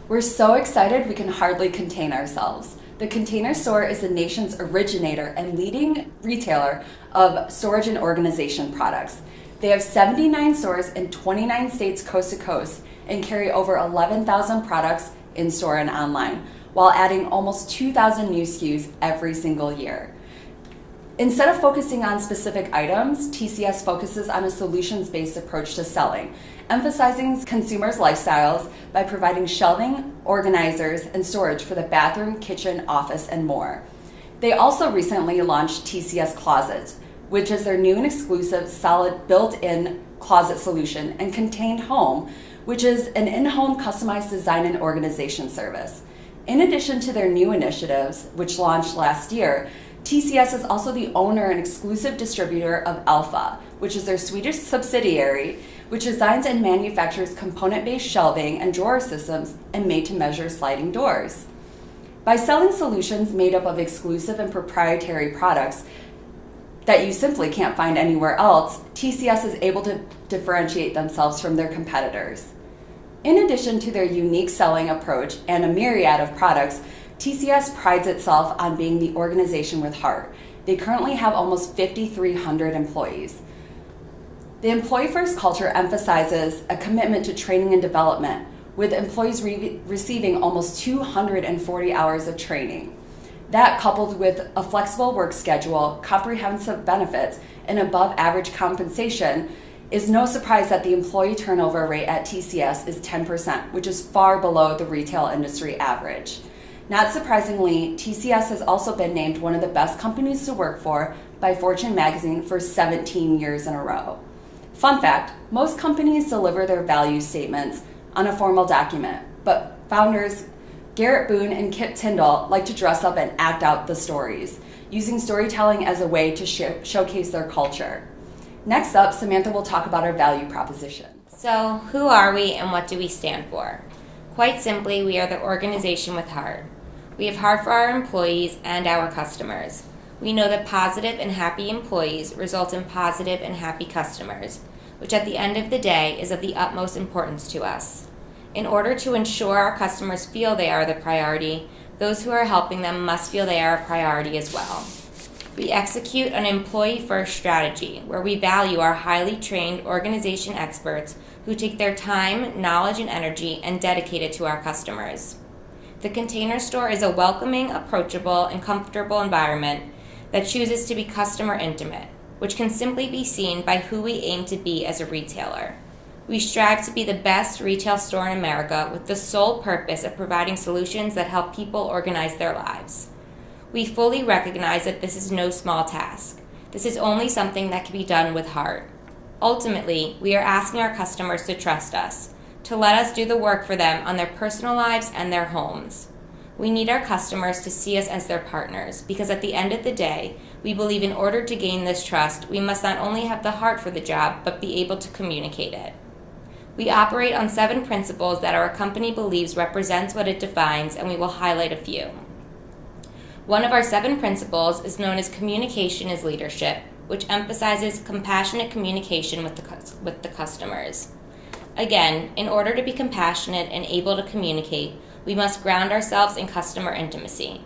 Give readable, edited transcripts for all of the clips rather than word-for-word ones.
We're so excited we can hardly contain ourselves. The Container Store is the nation's originator and leading retailer of storage and organization products. They have 79 stores in 29 states coast to coast and carry over 11,000 products in store and online, while adding almost 2,000 new SKUs every single year. Instead of focusing on specific items, TCS focuses on a solutions-based approach to selling, emphasizing consumers' lifestyles by providing shelving, organizers, and storage for the bathroom, kitchen, office, and more. They also recently launched TCS Closets, which is their new and exclusive solid built-in closet solution, and Contained Home, which is an in-home customized design and organization service. In addition to their new initiatives, which launched last year, TCS is also the owner and exclusive distributor of Alpha, which is their Swedish subsidiary, which designs and manufactures component-based shelving and drawer systems and made-to-measure sliding doors. By selling solutions made up of exclusive and proprietary products that you simply can't find anywhere else, TCS is able to differentiate themselves from their competitors. In addition to their unique selling approach and a myriad of products, TCS prides itself on being the organization with heart. They currently have almost 5,300 employees. The employee-first culture emphasizes a commitment to training and development, with employees receiving almost 240 hours of training. That, coupled with a flexible work schedule, comprehensive benefits, and above-average compensation, is no surprise that the employee turnover rate at TCS is 10%, which is far below the retail industry average. Not surprisingly, TCS has also been named one of the best companies to work for by Fortune magazine for 17 years in a row. Fun fact, most companies deliver their value statements on a formal document, but founders Garrett Boone and Kip Tyndall like to dress up and act out the stories, using storytelling as a way to showcase their culture. Next up, Samantha will talk about our value proposition. So, who are we and what do we stand for? Quite simply, we are the organization with heart. We have heart for our employees and our customers. We know that positive and happy employees result in positive and happy customers, which at the end of the day is of the utmost importance to us. In order to ensure our customers feel they are the priority, those who are helping them must feel they are a priority as well. We execute an employee-first strategy where we value our highly trained organization experts who take their time, knowledge, and energy and dedicate it to our customers. The Container Store is a welcoming, approachable, and comfortable environment that chooses to be customer intimate, which can simply be seen by who we aim to be as a retailer. We strive to be the best retail store in America with the sole purpose of providing solutions that help people organize their lives. We fully recognize that this is no small task. This is only something that can be done with heart. Ultimately, we are asking our customers to trust us, to let us do the work for them on their personal lives and their homes. We need our customers to see us as their partners because at the end of the day, we believe in order to gain this trust, we must not only have the heart for the job, but be able to communicate it. We operate on 7 principles that our company believes represents what it defines, and we will highlight a few. One of our 7 principles is known as communication is leadership, which emphasizes compassionate communication with the customers. Again, in order to be compassionate and able to communicate, we must ground ourselves in customer intimacy.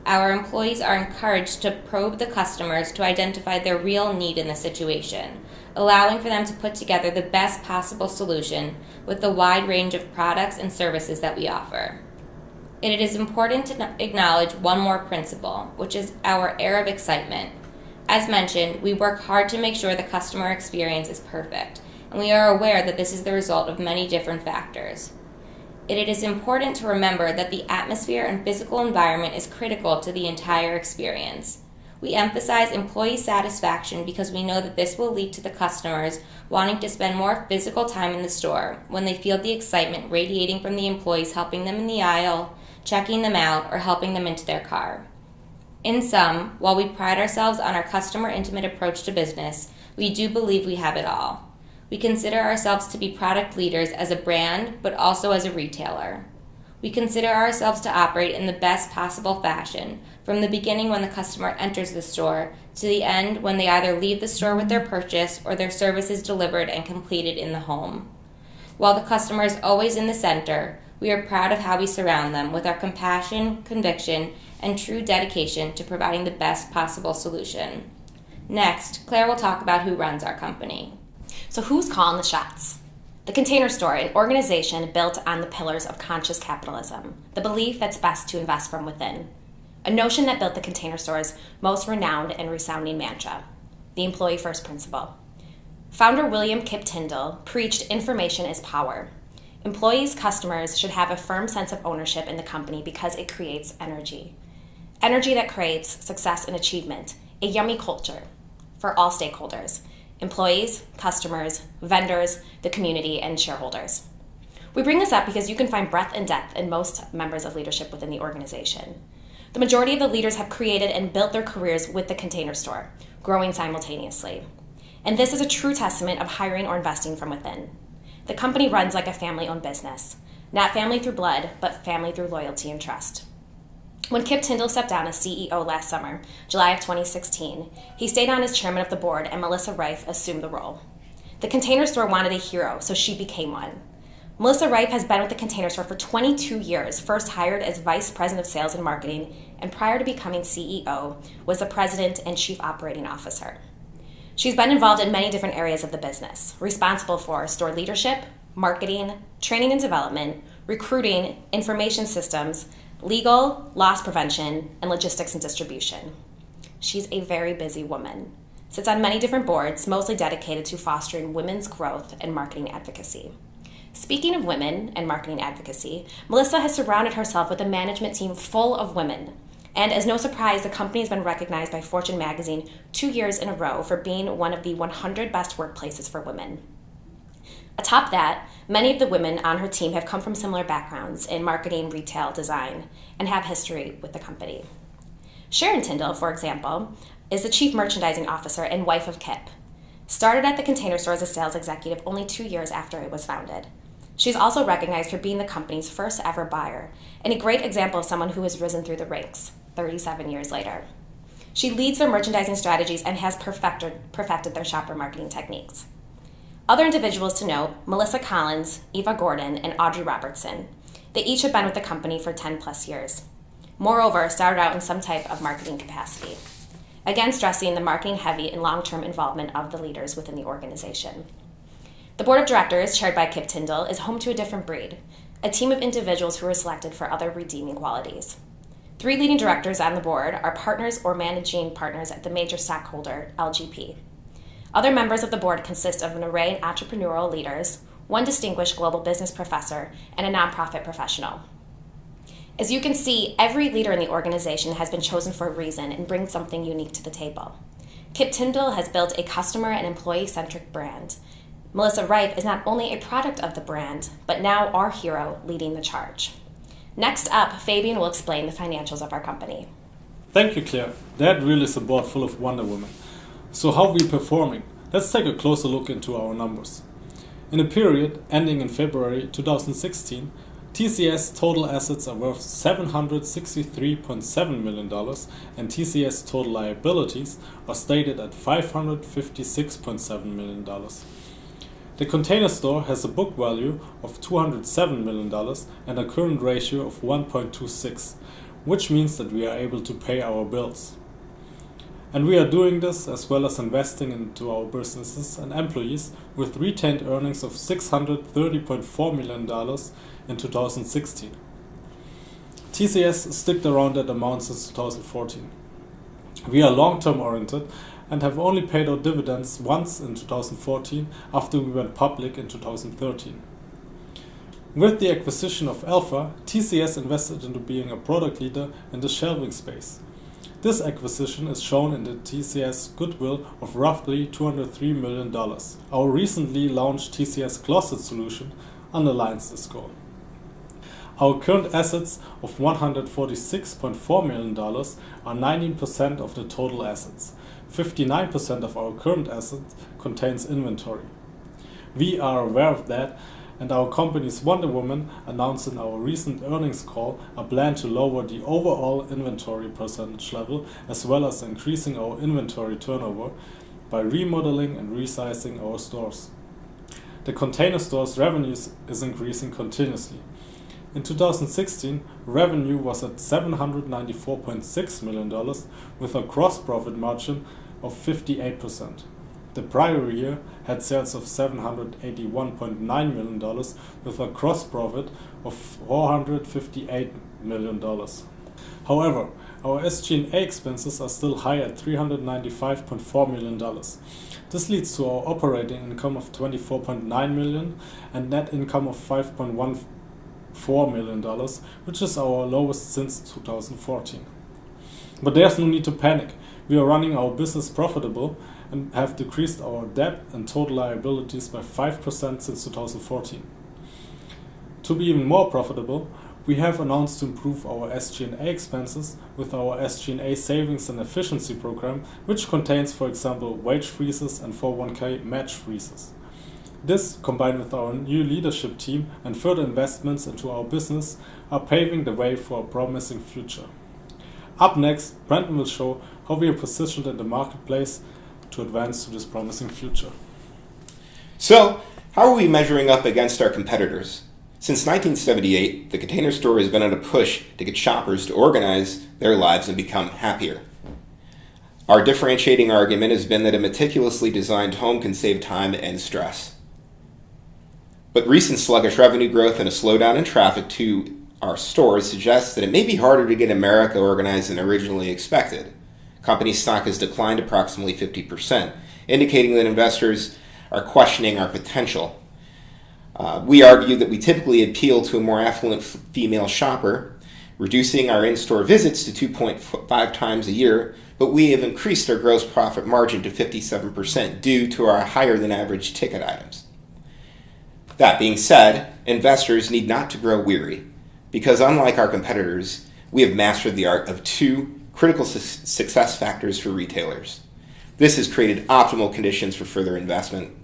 Our employees are encouraged to probe the customers to identify their real need in the situation, allowing for them to put together the best possible solution with the wide range of products and services that we offer. It is important to acknowledge one more principle, which is our air of excitement. As mentioned, we work hard to make sure the customer experience is perfect, and we are aware that this is the result of many different factors. It is important to remember that the atmosphere and physical environment is critical to the entire experience. We emphasize employee satisfaction because we know that this will lead to the customers wanting to spend more physical time in the store when they feel the excitement radiating from the employees helping them in the aisle, checking them out, or helping them into their car. In sum, while we pride ourselves on our customer intimate approach to business, we do believe we have it all. We consider ourselves to be product leaders as a brand, but also as a retailer. We consider ourselves to operate in the best possible fashion, from the beginning when the customer enters the store to the end when they either leave the store with their purchase or their service is delivered and completed in the home. While the customer is always in the center, We are proud of how we surround them with our compassion, conviction, and true dedication to providing the best possible solution. Next, Claire will talk about who runs our company. So who's calling the shots? The Container Store, an organization built on the pillars of conscious capitalism, the belief that's best to invest from within. A notion that built the Container Store's most renowned and resounding mantra, the employee first principle. Founder William Kip Tindall preached information is power. Employees, customers should have a firm sense of ownership in the company because it creates energy. Energy that craves success and achievement, a yummy culture for all stakeholders, employees, customers, vendors, the community, and shareholders. We bring this up because you can find breadth and depth in most members of leadership within the organization. The majority of the leaders have created and built their careers with the Container Store, growing simultaneously. And this is a true testament of hiring or investing from within. The company runs like a family-owned business, not family through blood, but family through loyalty and trust. When Kip Tindall stepped down as CEO last summer, July of 2016, he stayed on as chairman of the board and Melissa Reif assumed the role. The Container Store wanted a hero, so she became one. Melissa Reif has been with the Container Store for 22 years, first hired as Vice President of Sales and Marketing, and prior to becoming CEO, was the President and Chief Operating Officer. She's been involved in many different areas of the business, responsible for store leadership, marketing, training and development, recruiting, information systems, legal, loss prevention, and logistics and distribution. She's a very busy woman, sits on many different boards, mostly dedicated to fostering women's growth and marketing advocacy. Speaking of women and marketing advocacy, Melissa has surrounded herself with a management team full of women. And as no surprise, the company has been recognized by Fortune magazine 2 years in a row for being one of the 100 best workplaces for women. Atop that, many of the women on her team have come from similar backgrounds in marketing, retail, design, and have history with the company. Sharon Tindall, for example, is the Chief Merchandising Officer and wife of Kip. Started at the Container Store as a sales executive only 2 years after it was founded. She's also recognized for being the company's first ever buyer, and a great example of someone who has risen through the ranks 37 years later. She leads their merchandising strategies and has perfected their shopper marketing techniques. Other individuals to note, Melissa Collins, Eva Gordon, and Audrey Robertson. They each have been with the company for 10 plus years. Moreover, started out in some type of marketing capacity. Again, stressing the marketing heavy and long-term involvement of the leaders within the organization. The board of directors, chaired by Kip Tindall, is home to a different breed, a team of individuals who were selected for other redeeming qualities. 3 leading directors on the board are partners or managing partners at the major stockholder, LGP. Other members of the board consist of an array of entrepreneurial leaders, 1 distinguished global business professor, and a nonprofit professional. As you can see, every leader in the organization has been chosen for a reason and brings something unique to the table. Kip Tindall has built a customer and employee-centric brand. Melissa Reif is not only a product of the brand, but now our hero leading the charge. Next up, Fabian will explain the financials of our company. Thank you, Claire. That really is a board full of Wonder Women. So how are we performing? Let's take a closer look into our numbers. In a period ending in February 2016, TCS total assets are worth $763.7 million and TCS total liabilities are stated at $556.7 million. The Container Store has a book value of $207 million and a current ratio of 1.26, which means that we are able to pay our bills. And we are doing this as well as investing into our businesses and employees with retained earnings of $630.4 million in 2016. TCS sticked around that amount since 2014. We are long-term oriented and have only paid out dividends once in 2014 after we went public in 2013. With the acquisition of Alpha, TCS invested into being a product leader in the shelving space. This acquisition is shown in the TCS goodwill of roughly $203 million. Our recently launched TCS Closet solution underlines this goal. Our current assets of $146.4 million are 19% of the total assets. 59% of our current assets contains inventory. We are aware of that, and our company's Wonder Woman announced in our recent earnings call a plan to lower the overall inventory percentage level as well as increasing our inventory turnover by remodeling and resizing our stores. The Container Store's revenues is increasing continuously. In 2016, revenue was at $794.6 million with a gross profit margin of 58%. The prior year had sales of $781.9 million with a gross profit of $458 million. However, our SG&A expenses are still high at $395.4 million. This leads to our operating income of $24.9 million and net income of $5.14 million, which is our lowest since 2014. But there's no need to panic. We are running our business profitable and have decreased our debt and total liabilities by 5% since 2014. To be even more profitable, we have announced to improve our SG&A expenses with our SG&A savings and efficiency program, which contains, for example, wage freezes and 401k match freezes. This, combined with our new leadership team and further investments into our business, are paving the way for a promising future. Up next, Brandon will show how we are positioned in the marketplace to advance to this promising future. So, how are we measuring up against our competitors? Since 1978, the Container Store has been on a push to get shoppers to organize their lives and become happier. Our differentiating argument has been that a meticulously designed home can save time and stress. But recent sluggish revenue growth and a slowdown in traffic to our stores suggests that it may be harder to get America organized than originally expected. Company stock has declined approximately 50%, indicating that investors are questioning our potential. We argue that we typically appeal to a more affluent female shopper, reducing our in-store visits to 2.5 times a year, but we have increased our gross profit margin to 57% due to our higher than average ticket items. That being said, investors need not to grow weary, because unlike our competitors, we have mastered the art of two critical success factors for retailers. This has created optimal conditions for further investment.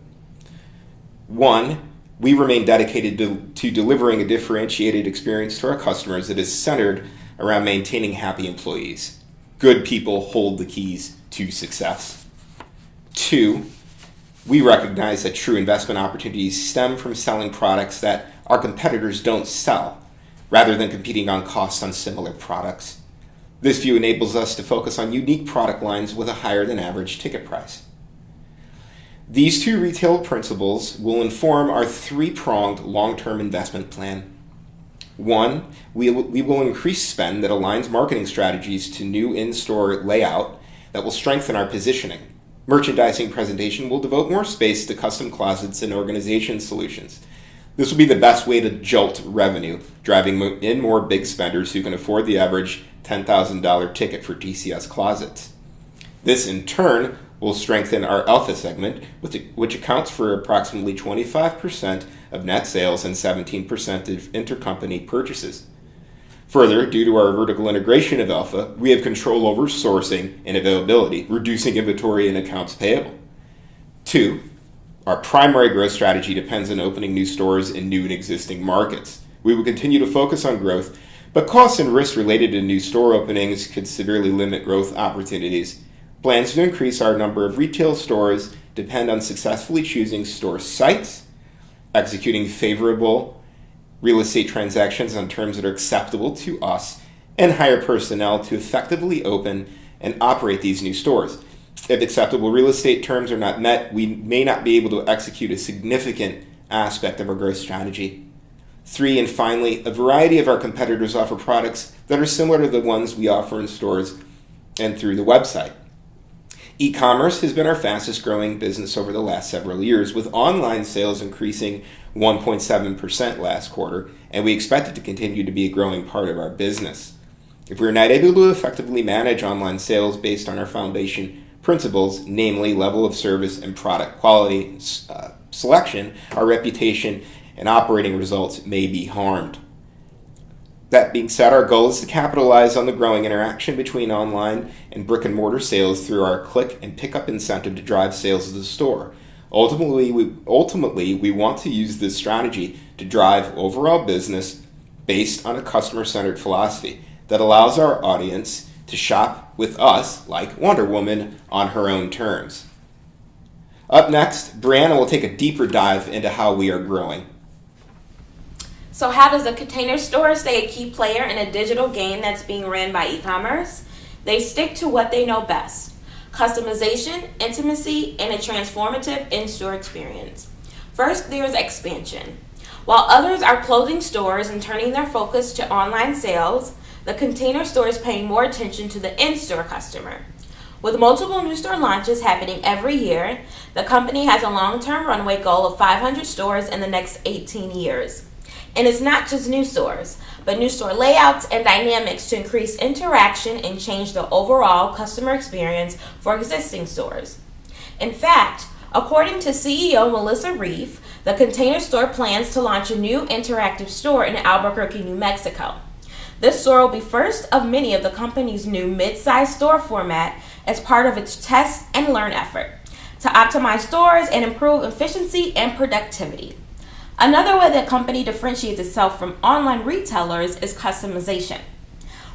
One, we remain dedicated to delivering a differentiated experience to our customers that is centered around maintaining happy employees. Good people hold the keys to success. Two, we recognize that true investment opportunities stem from selling products that our competitors don't sell, rather than competing on cost on similar products. This view enables us to focus on unique product lines with a higher than average ticket price. These two retail principles will inform our three-pronged long-term investment plan. One, we will increase spend that aligns marketing strategies to new in-store layout that will strengthen our positioning. Merchandising presentation will devote more space to custom closets and organization solutions. This will be the best way to jolt revenue, driving in more big spenders who can afford the average $10,000 ticket for TCS closets. This, in turn, will strengthen our Alpha segment, which accounts for approximately 25% of net sales and 17% of intercompany purchases. Further, due to our vertical integration of Alpha, we have control over sourcing and availability, reducing inventory and accounts payable. Two, our primary growth strategy depends on opening new stores in new and existing markets. We will continue to focus on growth, but costs and risks related to new store openings could severely limit growth opportunities. Plans to increase our number of retail stores depend on successfully choosing store sites, executing favorable real estate transactions on terms that are acceptable to us, and hire personnel to effectively open and operate these new stores. If acceptable real estate terms are not met, we may not be able to execute a significant aspect of our growth strategy. Three, and finally, a variety of our competitors offer products that are similar to the ones we offer in stores and through the website. E-commerce has been our fastest growing business over the last several years, with online sales increasing 1.7% last quarter, and we expect it to continue to be a growing part of our business. If we are not able to effectively manage online sales based on our foundation principles, namely level of service and product quality selection, our reputation and operating results may be harmed. That being said, our goal is to capitalize on the growing interaction between online and brick and mortar sales through our click and pickup incentive to drive sales of the store. Ultimately, we want to use this strategy to drive overall business based on a customer-centered philosophy that allows our audience to shop with us like Wonder Woman on her own terms. Up next, Brianna will take a deeper dive into how we are growing. So how does a Container Store stay a key player in a digital game that's being ran by e-commerce? They stick to what they know best: customization, intimacy, and a transformative in-store experience. First, there's expansion. While others are closing stores and turning their focus to online sales, the Container Store is paying more attention to the in-store customer. With multiple new store launches happening every year, the company has a long-term runway goal of 500 stores in the next 18 years. And it's not just new stores, but new store layouts and dynamics to increase interaction and change the overall customer experience for existing stores. In fact, according to CEO Melissa Reef, the Container Store plans to launch a new interactive store in Albuquerque, New Mexico. This store will be first of many of the company's new mid-sized store format as part of its test and learn effort to optimize stores and improve efficiency and productivity. Another way the company differentiates itself from online retailers is customization.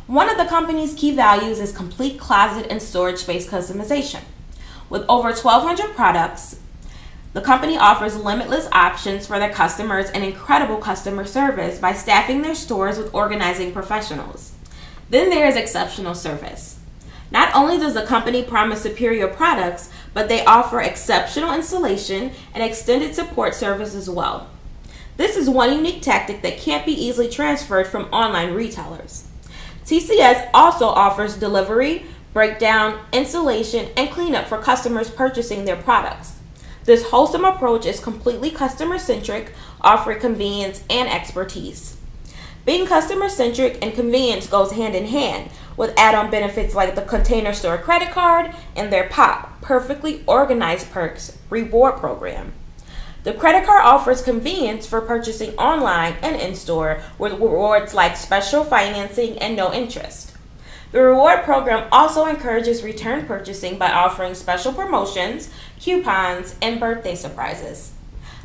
One of the company's key values is complete closet and storage space customization. With over 1,200 products, the company offers limitless options for their customers and incredible customer service by staffing their stores with organizing professionals. Then there is exceptional service. Not only does the company promise superior products, but they offer exceptional installation and extended support service as well. This is one unique tactic that can't be easily transferred from online retailers. TCS also offers delivery, breakdown, installation, and cleanup for customers purchasing their products. This wholesome approach is completely customer-centric, offering convenience and expertise. Being customer-centric and convenience goes hand in hand with add-on benefits like the Container Store credit card and their POP, Perfectly Organized Perks reward program. The credit card offers convenience for purchasing online and in-store with rewards like special financing and no interest. The reward program also encourages return purchasing by offering special promotions, coupons, and birthday surprises.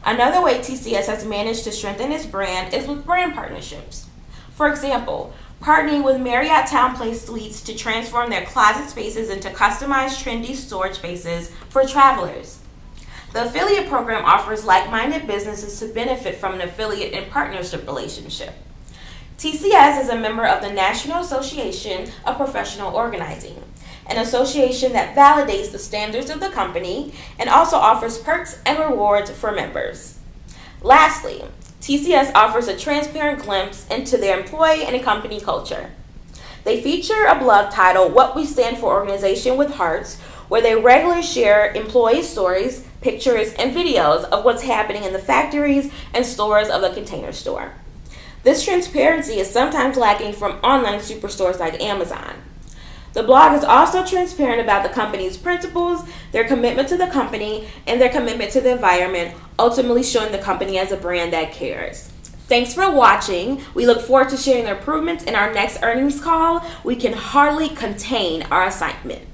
Another way TCS has managed to strengthen its brand is with brand partnerships. For example, partnering with Marriott TownePlace Suites to transform their closet spaces into customized, trendy storage spaces for travelers. The affiliate program offers like-minded businesses to benefit from an affiliate and partnership relationship. TCS is a member of the National Association of Professional Organizing, an association that validates the standards of the company and also offers perks and rewards for members. Lastly, TCS offers a transparent glimpse into their employee and company culture. They feature a blog titled "What We Stand For Organization with Hearts," where they regularly share employee stories, pictures, and videos of what's happening in the factories and stores of the Container Store. This transparency is sometimes lacking from online superstores like Amazon. The blog is also transparent about the company's principles, their commitment to the company, and their commitment to the environment, ultimately showing the company as a brand that cares. Thanks for watching. We look forward to sharing the improvements in our next earnings call. We can hardly contain our excitement.